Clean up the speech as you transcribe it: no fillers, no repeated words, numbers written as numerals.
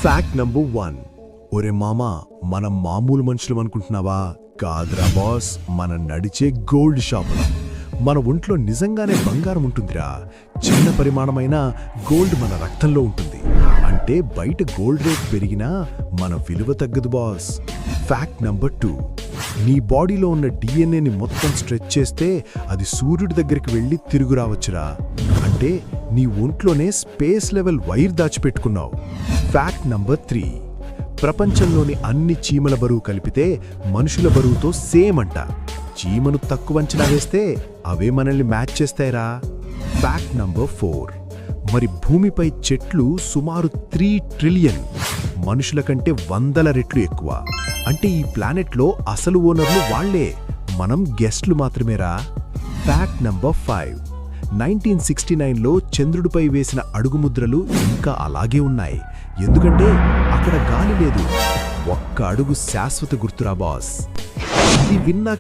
Fact number 1. ఒరే మామా, మనం మామూలు మనుషులం అనుకుంటున్నావా? కాదురా బాస్, మనం నడిచే గోల్డ్ షాపులు. మన ఒంట్లో నిజంగానే బంగారం ఉంటుందిరా. చిన్న పరిమాణమైన గోల్డ్ మన రక్తంలో ఉంటుంది. అంటే బయట గోల్డ్ రేట్ పెరిగినా మన విలువ తగ్గదు బాస్. Fact number 2. నీ బాడీలో ఉన్న డిఎన్ఏని మొత్తం స్ట్రెచ్ చేస్తే అది సూర్యుడి దగ్గరికి వెళ్ళి తిరుగు రావచ్చురా. అంటే నీ ఒంట్లోనే స్పేస్ లెవెల్ వైర్ దాచిపెట్టుకున్నావు. Fact number 3. ప్రపంచంలోని అన్ని చీమల బరువు కలిపితే మనుషుల బరువుతో సేమ్ అంట. చీమను తక్కువ అంచనా వేస్తే అవే మనల్ని మ్యాచ్ చేస్తాయిరా. Fact number 4. మరి భూమిపై చెట్లు సుమారు 3 ట్రిలియన్, మనుషుల కంటే 100 రెట్లు ఎక్కువ. అంటే ఈ ప్లానెట్లో అసలు ఓనర్లు వాళ్లే, మనం గెస్ట్లు మాత్రమేరా. Fact number 5. 1969లో చంద్రుడిపై వేసిన అడుగుముద్రలు ఇంకా అలాగే ఉన్నాయి. ఎందుకంటే అక్కడ గాలి లేదు. ఒక్క అడుగు శాశ్వత గుర్తురా బాస్. ఇది విన్నా